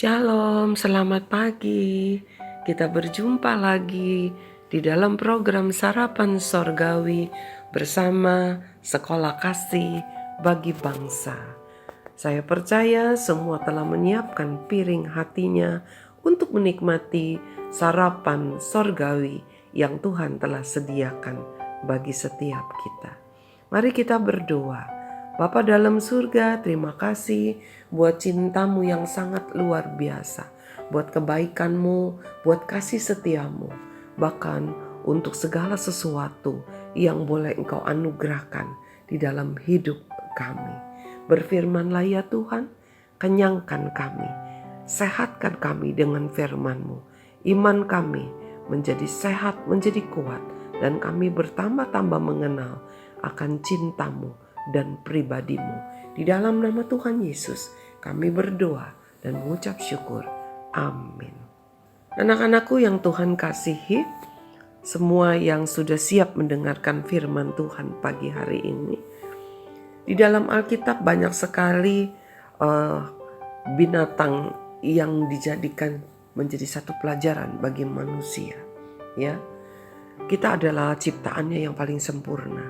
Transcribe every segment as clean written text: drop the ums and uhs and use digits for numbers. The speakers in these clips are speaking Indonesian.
Shalom, selamat pagi. Kita berjumpa lagi di dalam program Sarapan Sorgawi bersama Sekolah Kasih bagi Bangsa. Saya percaya semua telah menyiapkan piring hatinya untuk menikmati sarapan sorgawi yang Tuhan telah sediakan bagi setiap kita. Mari kita berdoa. Bapa dalam surga, terima kasih buat cintamu yang sangat luar biasa, buat kebaikanmu, buat kasih setiamu, bahkan untuk segala sesuatu yang boleh engkau anugerahkan di dalam hidup kami. Berfirmanlah ya Tuhan, kenyangkan kami, sehatkan kami dengan firman-Mu. Iman kami menjadi sehat, menjadi kuat, dan kami bertambah-tambah mengenal akan cinta-Mu dan pribadi-Mu. Di dalam nama Tuhan Yesus kami berdoa dan mengucap syukur. Amin. Anak-anakku yang Tuhan kasihi, semua yang sudah siap mendengarkan firman Tuhan pagi hari ini, di dalam Alkitab banyak sekali binatang yang dijadikan menjadi satu pelajaran bagi manusia. Ya, kita adalah ciptaannya yang paling sempurna.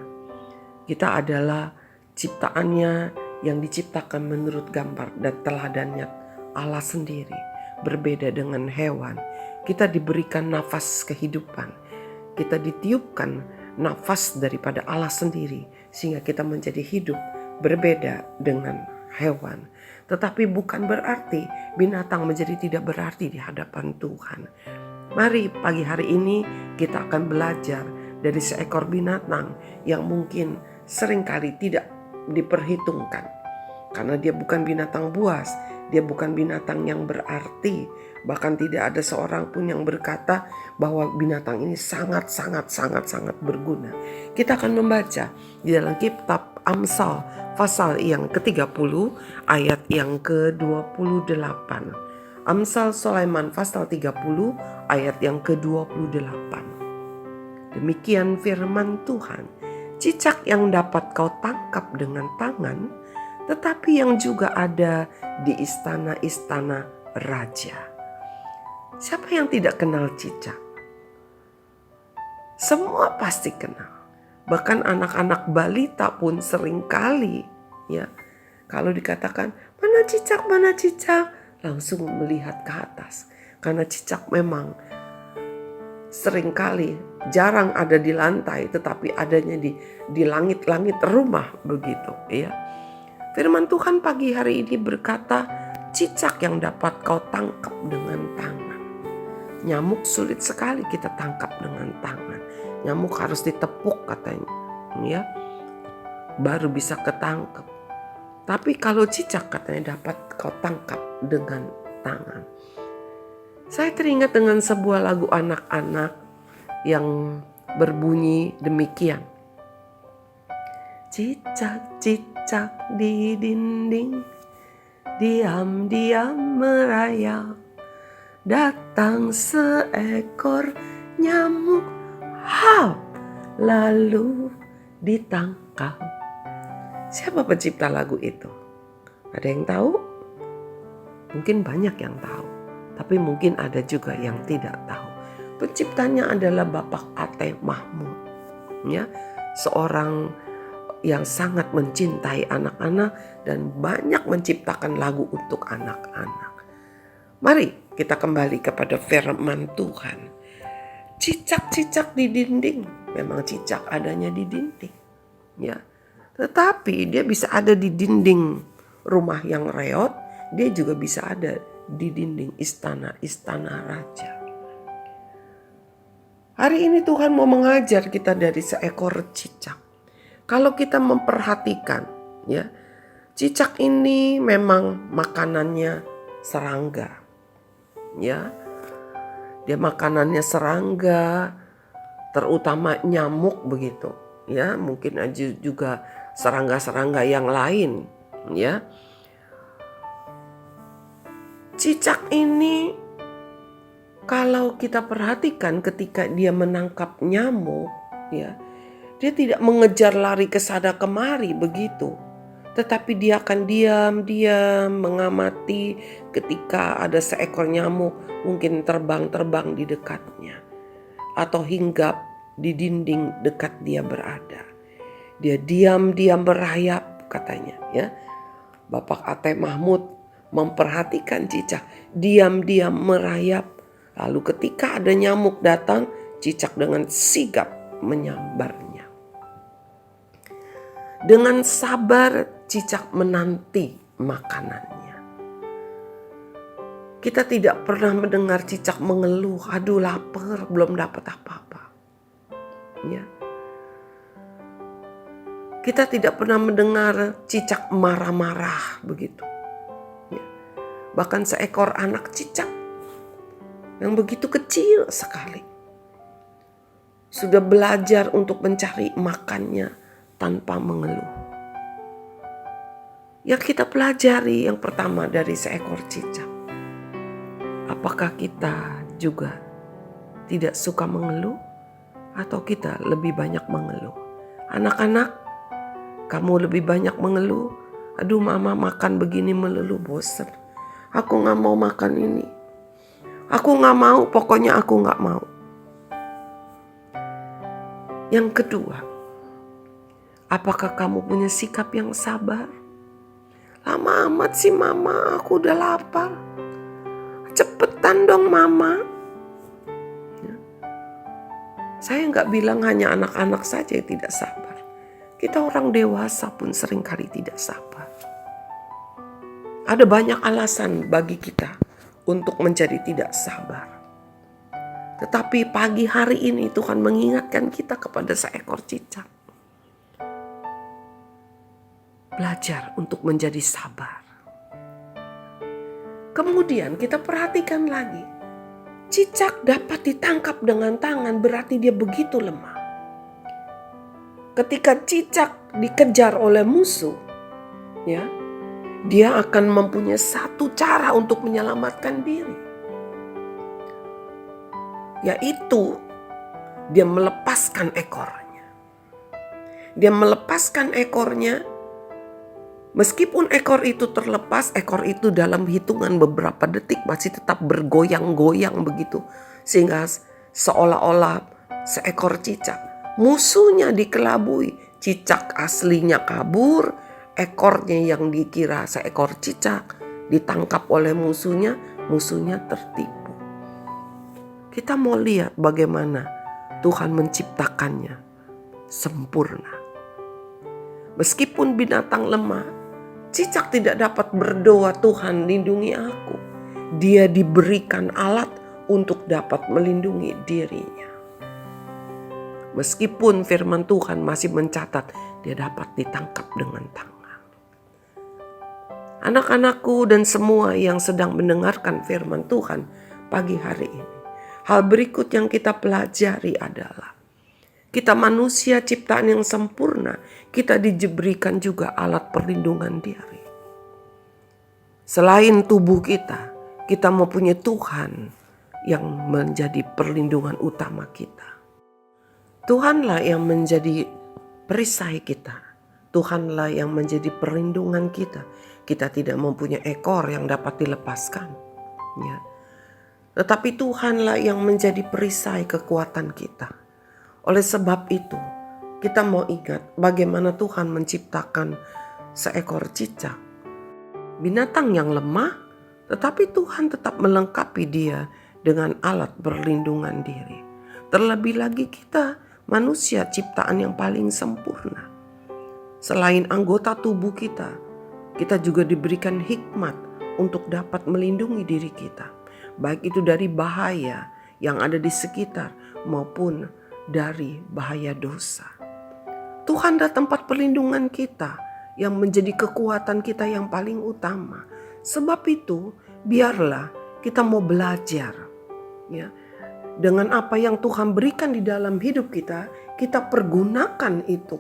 Kita adalah ciptaannya yang diciptakan menurut gambar dan teladannya Allah sendiri. Berbeda dengan hewan, kita diberikan nafas kehidupan. Kita ditiupkan nafas daripada Allah sendiri sehingga kita menjadi hidup, berbeda dengan hewan. Tetapi bukan berarti binatang menjadi tidak berarti di hadapan Tuhan. Mari pagi hari ini kita akan belajar dari seekor binatang yang mungkin seringkali tidak diperhitungkan. Karena dia bukan binatang buas, dia bukan binatang yang berarti. Bahkan tidak ada seorang pun yang berkata bahwa binatang ini sangat berguna. Kita akan membaca di dalam kitab Amsal pasal yang ke-30 ayat yang ke-28. Amsal Sulaiman pasal 30 ayat yang ke-28. Demikian firman Tuhan. Cicak yang dapat kau tangkap dengan tangan, tetapi yang juga ada di istana-istana raja. Siapa yang tidak kenal cicak? Semua pasti kenal. Bahkan anak-anak balita pun seringkali, ya, kalau dikatakan mana cicak, langsung melihat ke atas. Karena cicak memang seringkali jarang ada di lantai, tetapi adanya di langit-langit rumah begitu, ya. Firman Tuhan pagi hari ini berkata, cicak yang dapat kau tangkap dengan tangan. Nyamuk sulit sekali kita tangkap dengan tangan. Nyamuk harus ditepuk katanya, ya, baru bisa ketangkep. Tapi kalau cicak katanya dapat kau tangkap dengan tangan. Saya teringat dengan sebuah lagu anak-anak yang berbunyi demikian. Cicak-cicak di dinding, diam-diam merayap. Datang seekor nyamuk, hap, lalu ditangkap. Siapa pencipta lagu itu? Ada yang tahu? Mungkin banyak yang tahu, tapi mungkin ada juga yang tidak tahu. Penciptanya adalah Bapak Ate Mahmud, ya, seorang yang sangat mencintai anak-anak dan banyak menciptakan lagu untuk anak-anak. Mari kita kembali kepada firman Tuhan. Cicak-cicak di dinding, memang cicak adanya di dinding, ya. Tetapi dia bisa ada di dinding rumah yang reot, dia juga bisa ada di dinding istana-istana raja. Hari ini Tuhan mau mengajar kita dari seekor cicak. Kalau kita memperhatikan, ya, cicak ini memang makanannya serangga, ya. Dia makanannya serangga, terutama nyamuk begitu, ya. Mungkin aja juga serangga-serangga yang lain, ya. Cicak ini kalau kita perhatikan ketika dia menangkap nyamuk, ya, dia tidak mengejar lari ke sana kemari begitu. Tetapi dia akan diam-diam mengamati ketika ada seekor nyamuk mungkin terbang-terbang di dekatnya, atau hinggap di dinding dekat dia berada. Dia diam-diam merayap katanya ya. Bapak Ate Mahmud memperhatikan cicak, diam-diam merayap. Lalu ketika ada nyamuk datang, cicak dengan sigap menyambarnya. Dengan sabar cicak menanti makanannya. Kita tidak pernah mendengar cicak mengeluh, aduh lapar, belum dapat apa-apa. Ya. Kita tidak pernah mendengar cicak marah-marah begitu. Ya. Bahkan seekor anak cicak yang begitu kecil sekali sudah belajar untuk mencari makannya tanpa mengeluh. Yang kita pelajari yang pertama dari seekor cicak, apakah kita juga tidak suka mengeluh atau kita lebih banyak mengeluh? Anak-anak, kamu lebih banyak mengeluh. Aduh mama makan begini melulu bosan. Aku gak mau makan ini. Aku gak mau, pokoknya aku gak mau. Yang kedua, apakah kamu punya sikap yang sabar? Lama amat sih mama, aku udah lapar. Cepetan dong mama. Ya. Saya gak bilang hanya anak-anak saja yang tidak sabar. Kita orang dewasa pun seringkali tidak sabar. Ada banyak alasan bagi kita untuk menjadi tidak sabar. Tetapi pagi hari ini Tuhan mengingatkan kita kepada seekor cicak. Belajar untuk menjadi sabar. Kemudian kita perhatikan lagi. Cicak dapat ditangkap dengan tangan berarti dia begitu lemah. Ketika cicak dikejar oleh musuh, ya, dia akan mempunyai satu cara untuk menyelamatkan diri. Yaitu dia melepaskan ekornya. Dia melepaskan ekornya. Meskipun ekor itu terlepas, ekor itu dalam hitungan beberapa detik masih tetap bergoyang-goyang begitu. Sehingga seolah-olah seekor cicak, musuhnya dikelabui. Cicak aslinya kabur, ekornya yang dikira seekor cicak ditangkap oleh musuhnya, musuhnya tertipu. Kita mau lihat bagaimana Tuhan menciptakannya sempurna. Meskipun binatang lemah, cicak tidak dapat berdoa, Tuhan lindungi aku. Dia diberikan alat untuk dapat melindungi dirinya. Meskipun firman Tuhan masih mencatat, dia dapat ditangkap dengan tangan. Anak-anakku dan semua yang sedang mendengarkan firman Tuhan pagi hari ini. Hal berikut yang kita pelajari adalah kita manusia ciptaan yang sempurna, kita diberikan juga alat perlindungan diri. Selain tubuh kita mempunyai Tuhan yang menjadi perlindungan utama kita. Tuhanlah yang menjadi perisai kita. Tuhanlah yang menjadi perlindungan kita. Kita tidak mempunyai ekor yang dapat dilepaskan. Ya. Tetapi Tuhanlah yang menjadi perisai kekuatan kita. Oleh sebab itu, kita mau ingat bagaimana Tuhan menciptakan seekor cicak. Binatang yang lemah, tetapi Tuhan tetap melengkapi dia dengan alat perlindungan diri. Terlebih lagi kita manusia ciptaan yang paling sempurna. Selain anggota tubuh kita juga diberikan hikmat untuk dapat melindungi diri kita. Baik itu dari bahaya yang ada di sekitar maupun dari bahaya dosa. Tuhan adalah tempat perlindungan kita yang menjadi kekuatan kita yang paling utama. Sebab itu biarlah kita mau belajar ya. Dengan apa yang Tuhan berikan di dalam hidup kita, kita pergunakan itu.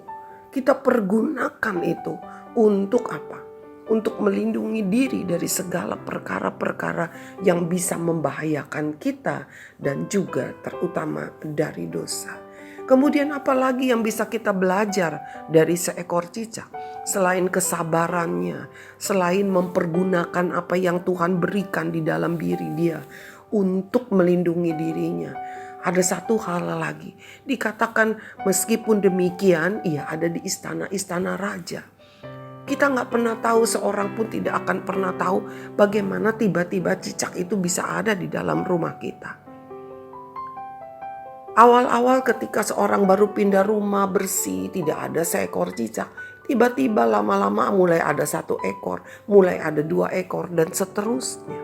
Kita pergunakan itu untuk apa? Untuk melindungi diri dari segala perkara-perkara yang bisa membahayakan kita dan juga terutama dari dosa. Kemudian apalagi yang bisa kita belajar dari seekor cicak? Selain kesabarannya, selain mempergunakan apa yang Tuhan berikan di dalam diri dia untuk melindungi dirinya. Ada satu hal lagi, dikatakan meskipun demikian ia ada di istana-istana raja. Kita gak pernah tahu, seorang pun tidak akan pernah tahu bagaimana tiba-tiba cicak itu bisa ada di dalam rumah kita. Awal-awal ketika seorang baru pindah rumah bersih, tidak ada seekor cicak. Tiba-tiba lama-lama mulai ada 1 ekor, mulai ada 2 ekor dan seterusnya.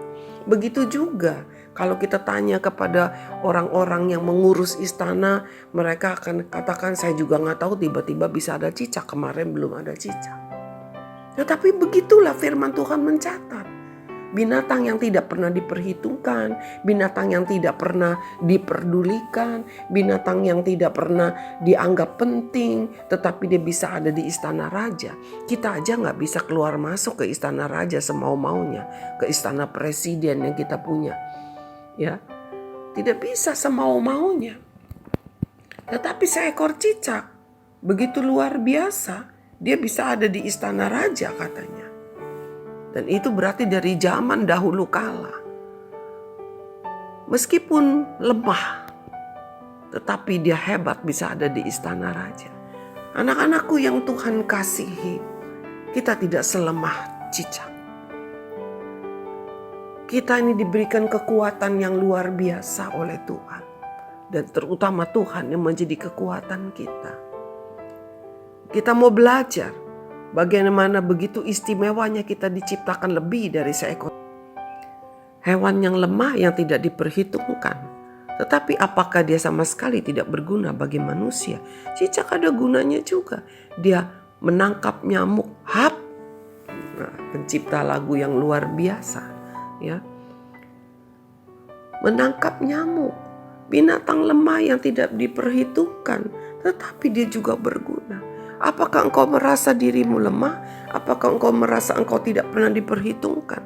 Begitu juga kalau kita tanya kepada orang-orang yang mengurus istana, mereka akan katakan saya juga gak tahu tiba-tiba bisa ada cicak, kemarin belum ada cicak. Tetapi begitulah firman Tuhan mencatat. Binatang yang tidak pernah diperhitungkan, binatang yang tidak pernah diperdulikan, binatang yang tidak pernah dianggap penting, tetapi dia bisa ada di istana raja. Kita aja gak bisa keluar masuk ke istana raja semau-maunya, ke istana presiden yang kita punya. Ya, tidak bisa semau-maunya. Tetapi seekor cicak begitu luar biasa, dia bisa ada di istana raja katanya. Dan itu berarti dari zaman dahulu kala. Meskipun lemah, tetapi dia hebat bisa ada di istana raja. Anak-anakku yang Tuhan kasihi, kita tidak selemah cicak. Kita ini diberikan kekuatan yang luar biasa oleh Tuhan. Dan terutama Tuhan yang menjadi kekuatan kita. Kita mau belajar bagaimana begitu istimewanya kita diciptakan lebih dari seekor hewan yang lemah yang tidak diperhitungkan. Tetapi apakah dia sama sekali tidak berguna bagi manusia? Cicak ada gunanya juga. Dia menangkap nyamuk. Nah, pencipta lagu yang luar biasa, ya. Menangkap nyamuk. Binatang lemah yang tidak diperhitungkan, tetapi dia juga berguna. Apakah engkau merasa dirimu lemah? Apakah engkau merasa engkau tidak pernah diperhitungkan?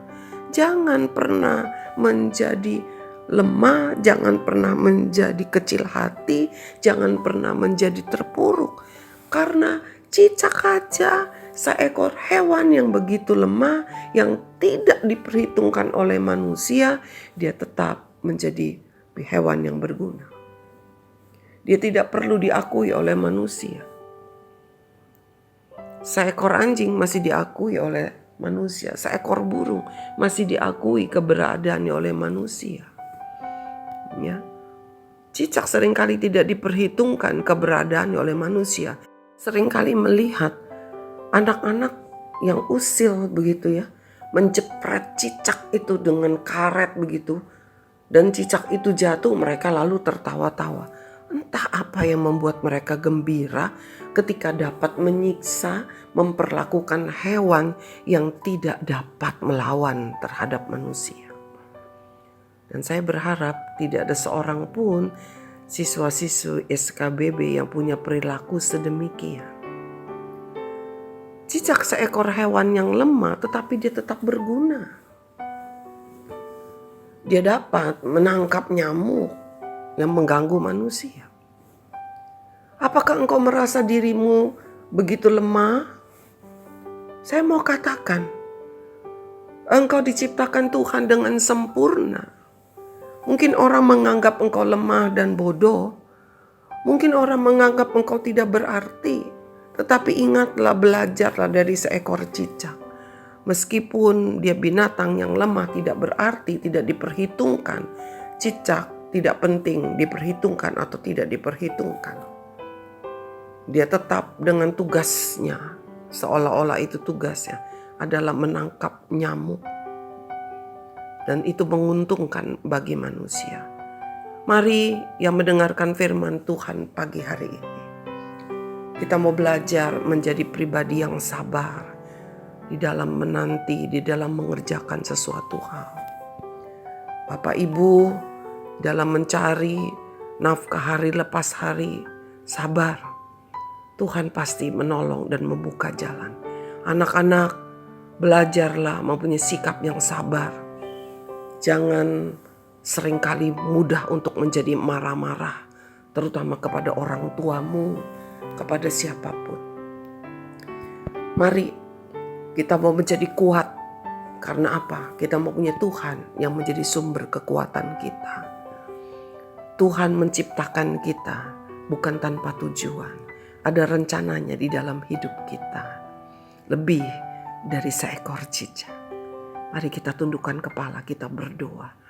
Jangan pernah menjadi lemah, jangan pernah menjadi kecil hati, jangan pernah menjadi terpuruk. Karena cicak aja, seekor hewan yang begitu lemah, yang tidak diperhitungkan oleh manusia, dia tetap menjadi hewan yang berguna. Dia tidak perlu diakui oleh manusia. Seekor anjing masih diakui oleh manusia. Seekor burung masih diakui keberadaannya oleh manusia. Ya. Cicak seringkali tidak diperhitungkan keberadaannya oleh manusia. Seringkali melihat anak-anak yang usil begitu ya, menjepret cicak itu dengan karet begitu. Dan cicak itu jatuh, mereka lalu tertawa-tawa. Entah apa yang membuat mereka gembira ketika dapat menyiksa, memperlakukan hewan yang tidak dapat melawan terhadap manusia. Dan saya berharap tidak ada seorang pun siswa-siswi SKBB yang punya perilaku sedemikian. Cicak seekor hewan yang lemah tetapi dia tetap berguna. Dia dapat menangkap nyamuk yang mengganggu manusia. Apakah engkau merasa dirimu begitu lemah? Saya mau katakan, engkau diciptakan Tuhan dengan sempurna. Mungkin orang menganggap engkau lemah dan bodoh. Mungkin orang menganggap engkau tidak berarti. Tetapi ingatlah, belajarlah dari seekor cicak. Meskipun dia binatang yang lemah, tidak berarti, tidak diperhitungkan. Cicak tidak penting diperhitungkan atau tidak diperhitungkan. Dia tetap dengan tugasnya, seolah-olah itu tugasnya adalah menangkap nyamuk. Dan itu menguntungkan bagi manusia. Mari yang mendengarkan firman Tuhan pagi hari ini, kita mau belajar menjadi pribadi yang sabar di dalam menanti, di dalam mengerjakan sesuatu hal. Bapak Ibu dalam mencari nafkah hari lepas hari, sabar. Tuhan pasti menolong dan membuka jalan. Anak-anak, belajarlah mempunyai sikap yang sabar. Jangan seringkali mudah untuk menjadi marah-marah. terutama kepada orang tuamu, kepada siapapun. Mari kita mau menjadi kuat. Karena apa? Kita mau punya Tuhan yang menjadi sumber kekuatan kita. Tuhan menciptakan kita bukan tanpa tujuan. Ada rencananya di dalam hidup kita. Lebih dari seekor cicak. Mari kita tundukkan kepala, kita berdoa.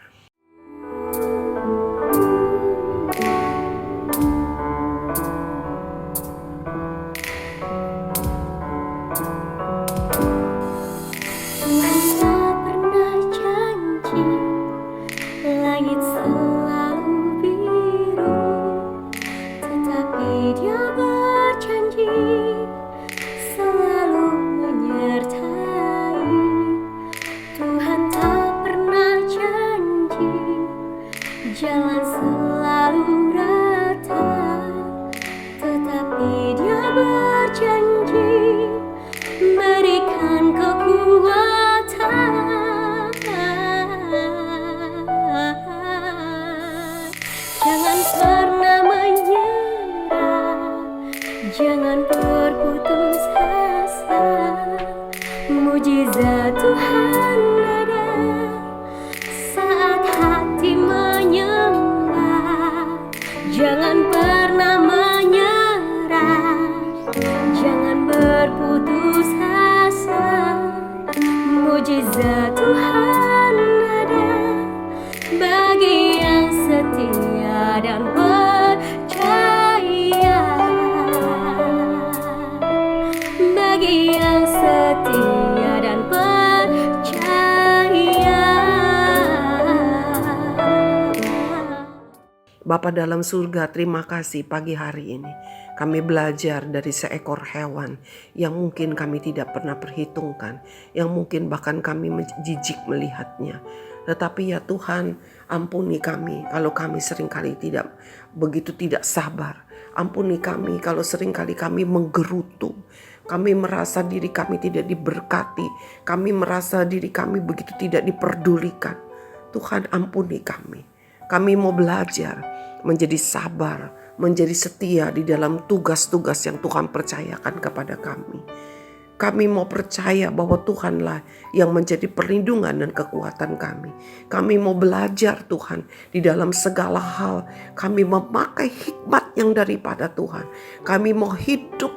Jalan selalu rata, tetapi Dia berjanji berikan kekuatan. Jangan pernah menyerah, jangan berputus asa. Mujizat Tuhan ada saat hati menyembah. Jangan pernah menyerah, jangan berputus asa. Mujizat Tuhan ada bagi yang setia dan percaya. Bagi yang setia dan percaya. Bapa dalam surga, terima kasih pagi hari ini. Kami belajar dari seekor hewan yang mungkin kami tidak pernah perhitungkan, yang mungkin bahkan kami jijik melihatnya. Tetapi ya Tuhan, ampuni kami kalau kami seringkali begitu tidak sabar. Ampuni kami kalau seringkali kami menggerutu. Kami merasa diri kami tidak diberkati. Kami merasa diri kami begitu tidak diperdulikan. Tuhan, ampuni kami. Kami mau belajar menjadi sabar, menjadi setia di dalam tugas-tugas yang Tuhan percayakan kepada kami. Kami mau percaya bahwa Tuhanlah yang menjadi perlindungan dan kekuatan kami. Kami mau belajar Tuhan di dalam segala hal. Kami memakai hikmat yang daripada Tuhan. Kami mau hidup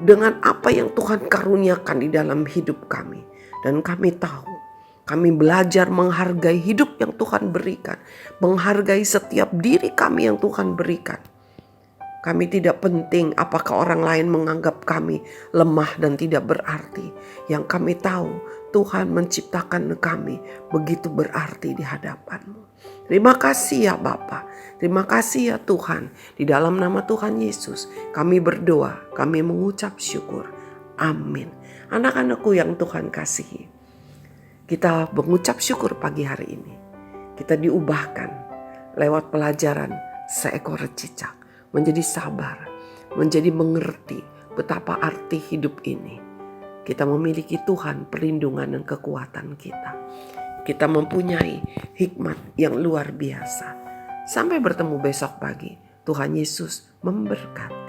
dengan apa yang Tuhan karuniakan di dalam hidup kami. Dan kami tahu, kami belajar menghargai hidup yang Tuhan berikan. Menghargai setiap diri kami yang Tuhan berikan. Kami tidak penting apakah orang lain menganggap kami lemah dan tidak berarti. Yang kami tahu Tuhan menciptakan kami begitu berarti di hadapan-Mu. Terima kasih ya Bapa. Terima kasih ya Tuhan. Di dalam nama Tuhan Yesus kami berdoa, kami mengucap syukur. Amin. Anak-anakku yang Tuhan kasihi, kita mengucap syukur pagi hari ini. Kita diubahkan lewat pelajaran seekor cicak. Menjadi sabar, menjadi mengerti betapa arti hidup ini. Kita memiliki Tuhan perlindungan dan kekuatan kita. Kita mempunyai hikmat yang luar biasa. Sampai bertemu besok pagi. Tuhan Yesus memberkati.